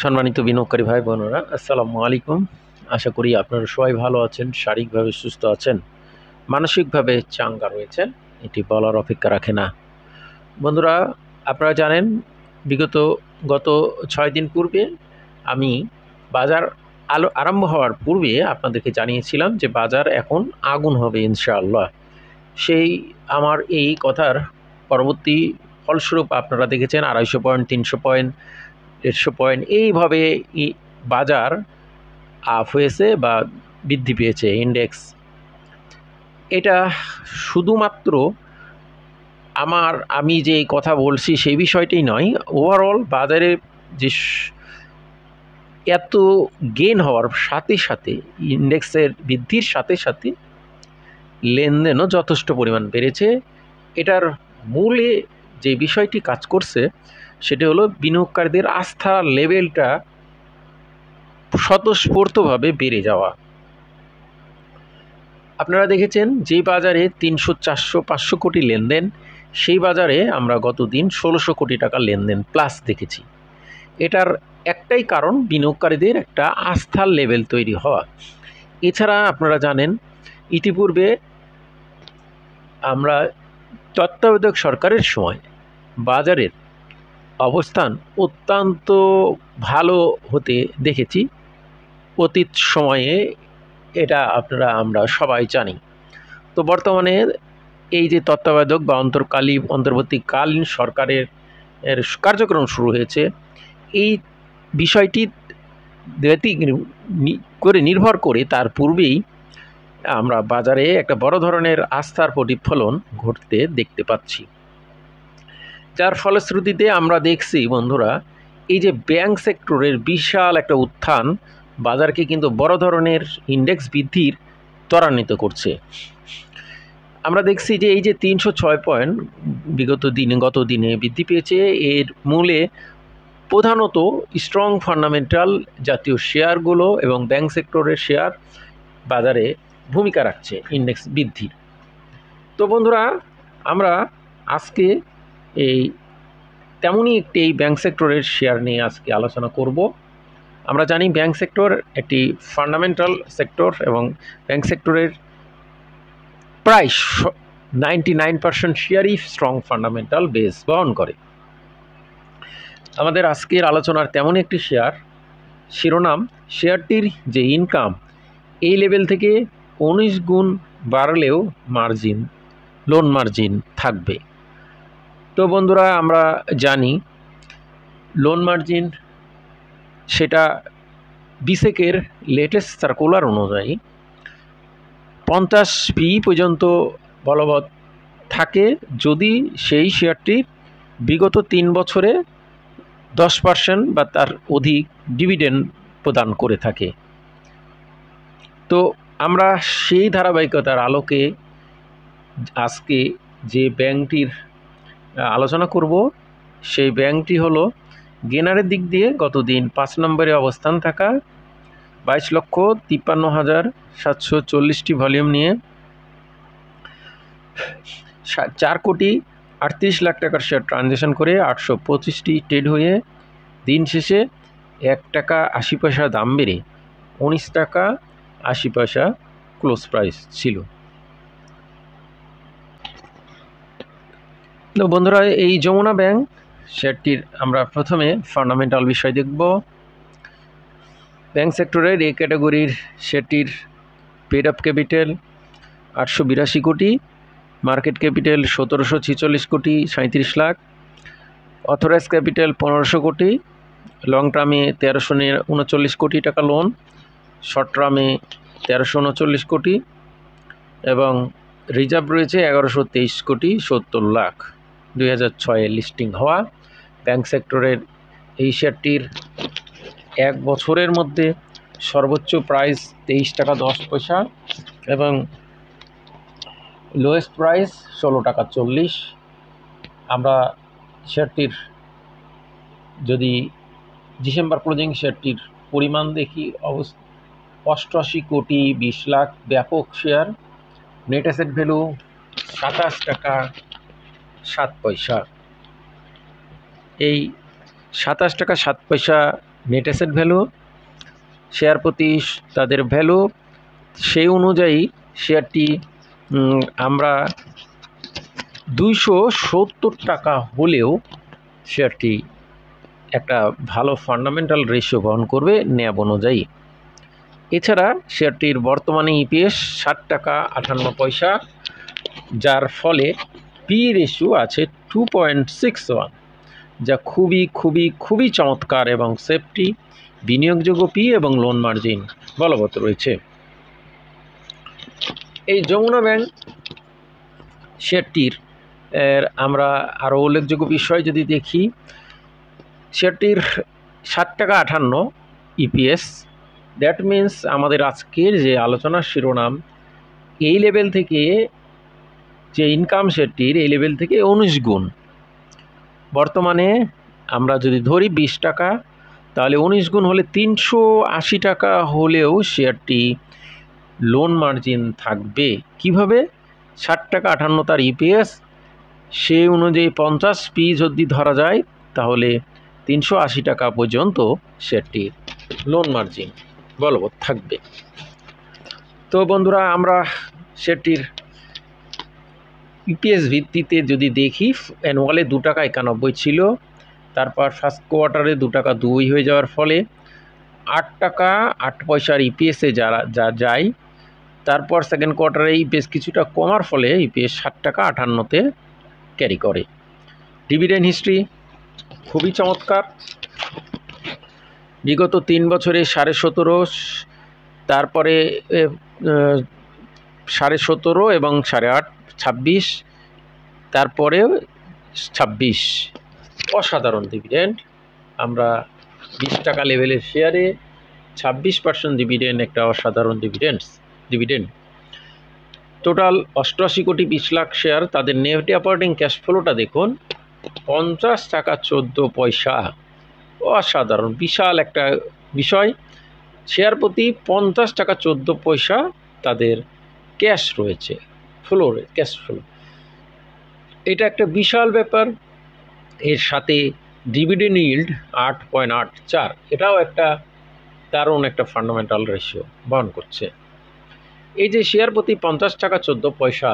সম্মানিত বিনিয়োগকারী ভাই বোনেরা, আসসালামু আলাইকুম। আশা করি আপনারা সবাই ভালো আছেন, শারীরিকভাবে সুস্থ আছেন, মানসিকভাবে চাঙ্গা রয়েছেন। এটি বলার অপেক্ষা রাখে না। বন্ধুরা, আপনারা জানেন গত 6 দিন পূর্বে আমি বাজার আরম্ভ হওয়ার পূর্বে আপনাদেরকে জানিয়েছিলাম যে বাজার এখন আগুন হবে ইনশাআল্লাহ। সেই আমার এই কথার পরবর্তী ফলস্বরূপ আপনারা দেখেছেন 250 পয়েন্ট, 300 পয়েন্ট, 150 পয়েন্ট এইভাবে বাজার আপ হয়েছে বা বৃদ্ধি পেয়েছে ইন্ডেক্স। এটা শুধুমাত্র আমি যে কথা বলছি সেই বিষয়টাই নয়, ওভারঅল বাজারে যে এত গেইন হওয়ার সাথে সাথে, ইন্ডেক্সের বৃদ্ধির সাথে সাথে লেনদেনও যথেষ্ট পরিমাণ বেড়েছে। এটার মূলে যে বিষয়টি কাজ করছে সেটা হলো বিনিয়োগকারীদের আস্থার লেভেলটা স্বতঃস্ফূর্তভাবে বেড়ে যাওয়া। আপনারা দেখেছেন যে বাজারে 300, 400, 500 কোটি লেনদেন, সেই বাজারে আমরা গত দিন 1600 কোটি টাকা লেনদেন প্লাস দেখেছি। এটার একটাই কারণ বিনিয়োগকারীদের একটা আস্থার লেভেল তৈরি হওয়া। এছাড়া আপনারা জানেন ইতিপূর্বে আমরা তত্ত্বাবধায়ক সরকারের সময় বাজারের অবস্থান অত্যন্ত ভালো হতে দেখেছি। অতীত সময়ে এটা আমরা সবাই জানি। তো বর্তমানে এই যে তত্ত্বাবধায়ক বা অন্তর্বর্তীকালীন সরকারের কার্যক্রম শুরু হয়েছে, এই বিষয়টি নির্ভর করে তার পূর্বেই আমরা বাজারে একটা বড় ধরনের আস্থার প্রতিফলন ঘটতে দেখতে পাচ্ছি, যার ফলশ্রুতিতে আমরা দেখছি বন্ধুরা, এই যে ব্যাংক সেক্টরের বিশাল একটা উত্থান বাজারকে কিন্তু বড় ধরনের ইন্ডেক্স বৃদ্ধির ত্বরান্বিত করছে। আমরা দেখছি যে এই যে 306 পয়েন্ট গত দিনে বৃদ্ধি পেয়েছে, এর মূলে প্রধানত স্ট্রং ফান্ডামেন্টাল জাতীয় শেয়ারগুলো এবং ব্যাংক সেক্টরের শেয়ার বাজারে ভূমিকা রাখছে ইন্ডেক্স বৃদ্ধির। তো বন্ধুরা, আমরা আজকে তেমনই একটি ব্যাংক সেক্টরের শেয়ার নিয়ে আজকে আলোচনা করব। আমরা জানি ব্যাংক সেক্টর একটি ফান্ডামেন্টাল সেক্টর এবং ব্যাংক সেক্টরের প্রায় 99% শেয়ারই স্ট্রং ফান্ডামেন্টাল বেস বহন করে। আমাদের আজকের আলোচনার তেমন একটি শেয়ার, শিরোনাম শেয়ারটির যে ইনকাম এই লেভেল থেকে 19 গুণ বাড়লেও লোন মার্জিন থাকবে। তো বন্ধুরা, আমরা জানি লোন মার্জিন সেটা বিসেকের লেটেস্ট সার্কুলার অনুযায়ী 50 পি পর্যন্ত বলবৎ থাকে যদি সেই শেয়ারটির বিগত 3 বছরে 10% বা তার অধিক ডিভিডেন্ড প্রদান করে থাকে। তো আমরা সেই ধারাবাহিকতার আলোকে আজকে যে ব্যাংকটির আলোচনা করব, সেই ব্যাংকটি হলো গেনারের দিক দিয়ে গত দিন 5 নম্বরে অবস্থান থাকা 22,53,740টি ভলিউম নিয়ে 4 কোটি 38 লাখ টাকার শেয়ার ট্রানজ্যাকশন করে 825টি ট্রেড হয়ে দিন শেষে 1 টাকা 80 পয়সা দাম বেড়ে 19 টাকা 80 পয়সা ক্লোজ প্রাইস ছিল। তো বন্ধুরা, এই যমুনা ব্যাংক শেয়ারটির আমরা প্রথমে ফান্ডামেন্টাল বিষয় দেখব। ব্যাংক সেক্টরের এই ক্যাটাগরির শেয়ারটির পেড আপ ক্যাপিটাল 882 কোটি, মার্কেট ক্যাপিটাল 1746 কোটি 37 লাখ, অথরাইজ ক্যাপিটাল 1500 কোটি, লং টার্মে 1339 কোটি টাকা লোন, শর্ট টার্মে 1339 কোটি এবং রিজার্ভ রয়েছে 1123 কোটি 70 লাখ। 2006-এ লিস্টিং হওয়া ব্যাংক সেক্টরের এই শেয়ারটির 1 বছরের মধ্যে সর্বোচ্চ প্রাইস 23 টাকা 10 পয়সা এবং লোয়েস্ট প্রাইস 16 টাকা 40। আমরা শেয়ারটির যদি ডিসেম্বর ক্লোজিং শেয়ারটির পরিমাণ দেখি, 88 কোটি 20 লাখ ব্যাপক শেয়ার, নেট অ্যাসেট ভ্যালু 27 টাকা 7 পয়সা। এই 27 টাকা 7 পয়সা নেট অ্যাসেট ভ্যালু, শেয়ার প্রতি তাদের ভ্যালু, সেই অনুযায়ী শেয়ারটি আমরা 270 টাকা হলেও শেয়ারটি একটা ভালো ফান্ডামেন্টাল রেশিও বহন করবে ন্যাব অনুযায়ী। এছাড়া শেয়ারটির বর্তমানে ইপিএস 60 টাকা 58 পয়সা, যার ফলে পি রেশিও আছে 2.61, যা খুবই খুবই খুবই চমৎকার এবং সেফটি বিনিয়োগযোগ্য পি এবং লোন মার্জিন বলবৎ রয়েছে। এই যমুনা ব্যাংক শেয়ারটির আমরা আরও উল্লেখযোগ্য বিষয় যদি দেখি, শেয়ারটির 60 টাকা 58 ইপিএস, দ্যাট মিন্স আমাদের আজকের যে আলোচনার শিরোনাম, এই লেভেল থেকে যে ইনকাম শেয়ারটির এই লেভেল থেকে 19 গুণ। বর্তমানে আমরা যদি ধরি 20 টাকা, তাহলে 19 গুণ হলে 380 টাকা হলেও শেয়ারটি লোন মার্জিন থাকবে। কিভাবে? 60 টাকা 58 তার ইপিএস, সেই অনুযায়ী 50 পি যদি ধরা যায় তাহলে 380 টাকা পর্যন্ত শেয়ারটির লোন মার্জিন বলবৎ থাকবে। তো বন্ধুরা, আমরা শেয়ারটির ইপিএস ভিত্তিতে যদি দেখি, অ্যানুয়ালে 2 টাকা 91 ছিল, তারপর ফার্স্ট কোয়ার্টারে 2 টাকা 2 হয়ে যাওয়ার ফলে 8 টাকা 8 পয়সার ইপিএসে যা যায়, তারপর সেকেন্ড কোয়ার্টারে ইপিএস কিছুটা কমার ফলে ইপিএস 60 টাকা 58তে ক্যারি করে। ডিভিডেন্ড হিস্ট্রি খুবই চমৎকার। বিগত 3 বছরে 17.5, তারপরে 17.5 এবং 8.5, 26, তারপরে 26, অসাধারণ ডিভিডেন্ড। আমরা 20 টাকা লেভেলের শেয়ারে 26% ডিভিডেন্ড, একটা অসাধারণ ডিভিডেন্ড। টোটাল 88 কোটি 20 লাখ শেয়ার, তাদের নেট অপারেটিং ক্যাশ ফ্লোটা দেখুন 50 টাকা 14 পয়সা, অসাধারণ বিশাল একটা বিষয়। শেয়ার প্রতি 50 টাকা 14 পয়সা তাদের ক্যাশ রয়েছে, ক্যাশ ফ্লো, এটা একটা বিশাল ব্যাপার। এর সাথে ডিভিডেন্ড ইল্ড 8.84, এটাও একটা দারুণ একটা ফান্ডামেন্টাল রেশিও বহন করছে। এই যে শেয়ার প্রতি 50 টাকা 14 পয়সা,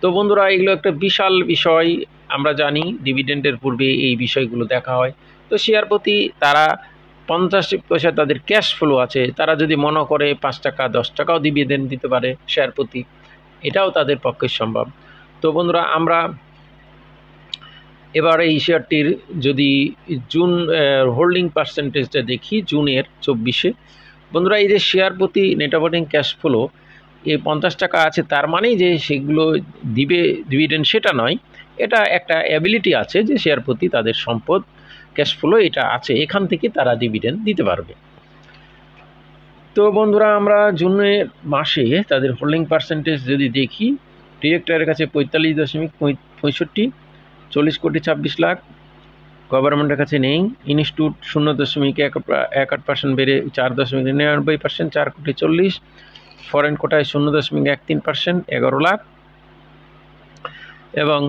তো বন্ধুরা এগুলো একটা বিশাল বিষয়। আমরা জানি ডিভিডেন্ডের পূর্বে এই বিষয়গুলো দেখা হয়। তো শেয়ার প্রতি তারা 50 পয়সা তাদের ক্যাশ ফ্লো আছে, তারা যদি মনে করে 5 টাকা 10 টাকাও ডিভিডেন্ড দিতে পারে শেয়ার প্রতি, এটাও তাদের পক্ষে সম্ভব। তো বন্ধুরা, আমরা এবার এই শেয়ারটির যদি জুন হোল্ডিং পার্সেন্টেজটা দেখি, জুনের 24-এ, বন্ধুরা এই যে শেয়ার প্রতি নেট অপারেটিং ক্যাশ ফ্লো এই 50 টাকা আছে, তার মানেই যে সেগুলো দিবে ডিভিডেন্ড সেটা নয়, এটা একটা অ্যাবিলিটি আছে যে শেয়ার প্রতি তাদের সম্পদ ক্যাশ ফ্লো এটা আছে, এখান থেকে তারা ডিভিডেন্ড দিতে পারবে। তো বন্ধুরা, আমরা জুনের মাসে তাদের হোল্ডিং পার্সেন্টেজ যদি দেখি, ডিরেক্টরের কাছে 45.65, 40 কোটি 26 লাখ, গভর্নমেন্টের কাছে নেই। ইনস্টিটিউট 0.18% বেড়ে 4.99%, 4 কোটি 40, ফরেন কোটায় 0.13%, 11 লাখ, এবং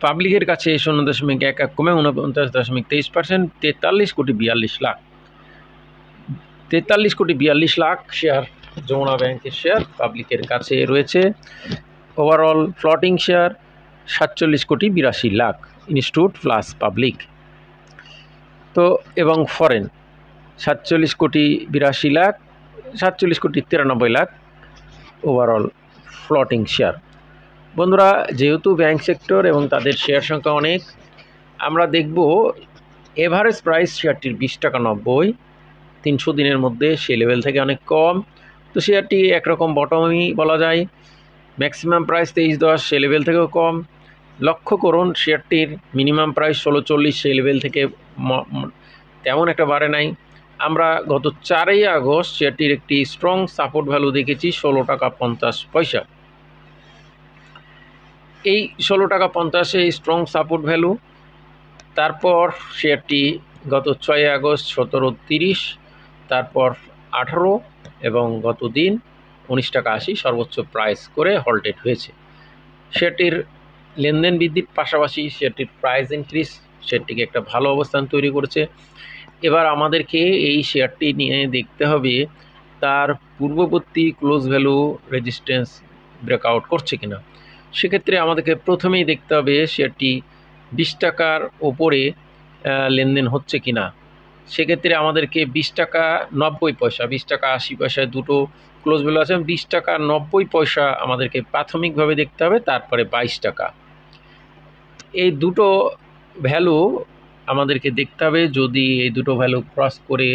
পাবলিকের কাছে 0.11 কমে 49.23%, 43 কোটি 42 লাখ। 43 কোটি 42 লাখ শেয়ার যমুনা ব্যাংকের শেয়ার পাবলিকের কাছে রয়েছে। ওভারঅল ফ্লোটিং শেয়ার 47 কোটি 82 লাখ, ইনস্টিটিউট প্লাস পাবলিক। তো এবং ফরেন 47 কোটি 82 লাখ, 47 কোটি 93 লাখ ওভারঅল ফ্লোটিং শেয়ার। বন্ধুরা, যেহেতু ব্যাংক সেক্টর এবং তাদের শেয়ার সংখ্যা অনেক, আমরা দেখব এভারেজ প্রাইস শেয়ারটির 20 টাকা 90, 300 দিনের মধ্যে সেই লেভেল থেকে অনেক কম। তো শেয়ারটি একরকম বটমই বলা যায়। ম্যাক্সিমাম প্রাইস 23.10, সে লেভেল থেকেও কম। লক্ষ্য করুন শেয়ারটির মিনিমাম প্রাইস 16.40, সেই লেভেল থেকে তেমন একটা বাড়ে নাই। আমরা গত 4 আগস্ট শেয়ারটির একটি স্ট্রং সাপোর্ট ভ্যালু দেখেছি 16 টাকা 50 পয়সা। এই 16 টাকা 50 স্ট্রং সাপোর্ট ভ্যালু। তারপর শেয়ারটি গত 6 আগস্ট 17.30, তারপর 18, এবং গত দিন 19 টাকা 80 সর্বোচ্চ প্রাইস করে হল্টেড হয়েছে। শেয়ারটির লেনদেন বৃদ্ধির পাশাপাশি শেয়ারটির প্রাইস ইনক্রিজ শেয়ারটিকে একটা ভালো অবস্থান তৈরি করেছে। এবার আমাদেরকে এই শেয়ারটি নিয়ে দেখতে হবে তার পূর্ববর্তী ক্লোজ ভ্যালু রেজিস্ট্যান্স ব্রেকআউট করছে কিনা। সেক্ষেত্রে আমাদেরকে প্রথমেই দেখতে হবে শেয়ারটি 20 টাকার ওপরে লেনদেন হচ্ছে কিনা। সেক্ষেত্রে আমাদেরকে 20 টাকা 90 পয়সা, 20 টাকা 80 পয়সায় দুটো ক্লোজ ভ্যালু আছে, 20 টাকা 90 পয়সা আমাদেরকে প্রাথমিকভাবে দেখতে হবে, তারপরে 22 টাকা। এই দুটো ভ্যালু আমাদেরকে দেখতে হবে। যদি এই দুটো ভ্যালু ক্রস করে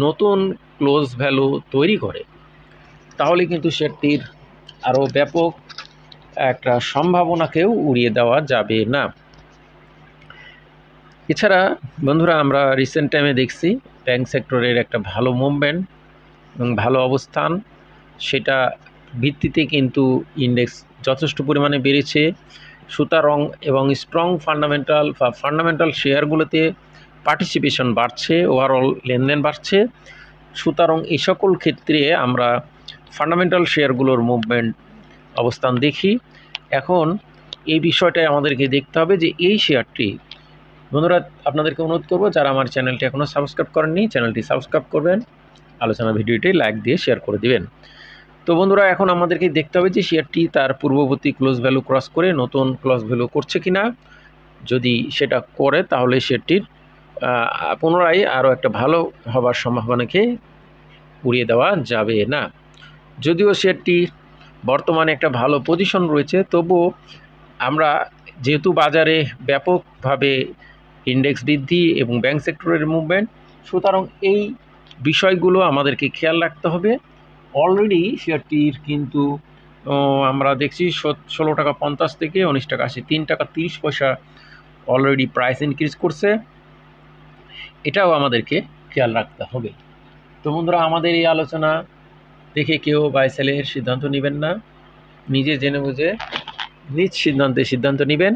নতুন ক্লোজ ভ্যালু তৈরি করে তাহলে কিন্তু শেয়ারটির আরও ব্যাপক একটা সম্ভাবনাকেও উড়িয়ে দেওয়া যাবে না। এছাড়া বন্ধুরা আমরা রিসেন্ট টাইমে দেখছি ব্যাংক সেক্টরের একটা ভালো মুভমেন্ট এবং ভালো অবস্থান, সেটা ভিত্তিতে কিন্তু ইন্ডেক্স যথেষ্ট পরিমাণে বেড়েছে। সুতরাং এবং স্ট্রং ফান্ডামেন্টাল শেয়ারগুলোতে পার্টিসিপেশন বাড়ছে, ওভারঅল লেনদেন বাড়ছে। সুতরাং এই সকল ক্ষেত্রে আমরা ফান্ডামেন্টাল শেয়ারগুলোর মুভমেন্ট অবস্থান দেখি। এখন এই বিষয়টাই আমাদেরকে দেখতে হবে যে এই শেয়ারটি, বন্ধুরা আপনাদেরকে অনুরোধ করবো যারা আমার চ্যানেলটি এখনও সাবস্ক্রাইব করেননি চ্যানেলটি সাবস্ক্রাইব করবেন, আলোচনা ভিডিওটি লাইক দিয়ে শেয়ার করে দিবেন। তো বন্ধুরা এখন আমাদেরকে দেখতে হবে যে শেয়ারটি তার পূর্ববর্তী ক্লোজ ভ্যালু ক্রস করে নতুন ক্লোজ ভ্যালু করছে কিনা। যদি সেটা করে তাহলে শেয়ারটির পুনরায় আরও একটা ভালো হবার সম্ভাবনাকে উড়িয়ে দেওয়া যাবে না। যদিও শেয়ারটি বর্তমানে একটা ভালো পজিশন রয়েছে, তবুও আমরা যেহেতু বাজারে ব্যাপকভাবে ইন্ডেক্স বৃদ্ধি এবং ব্যাংক সেক্টরের মুভমেন্ট, সুতরাং এই বিষয়গুলো আমাদেরকে খেয়াল রাখতে হবে। অলরেডি শেয়ারটির কিন্তু আমরা দেখছি 16 টাকা 50 থেকে 19 টাকা 80, 3 টাকা 30 পয়সা অলরেডি প্রাইস ইনক্রিজ করছে, এটাও আমাদেরকে খেয়াল রাখতে হবে। তো বন্ধুরা আমাদের এই আলোচনা দেখে কেউ বাই সেলের সিদ্ধান্ত নেবেন না, নিজে জেনে বুঝে নিজ সিদ্ধান্ত নেবেন।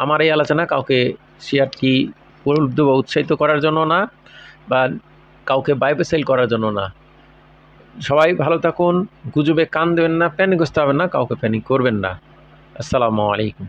আমার এই আলোচনা কাউকে শেয়ারটি প্রলুব্ধ বা উৎসাহিত করার জন্য না, বা কাউকে বাই সেল করার জন্য না। সবাই ভালো থাকুন, গুজবে কান দেবেন না, প্যানিকগ্রস্ত হবেন না, কাউকে প্যানিক করবেন না। আসসালামু আলাইকুম।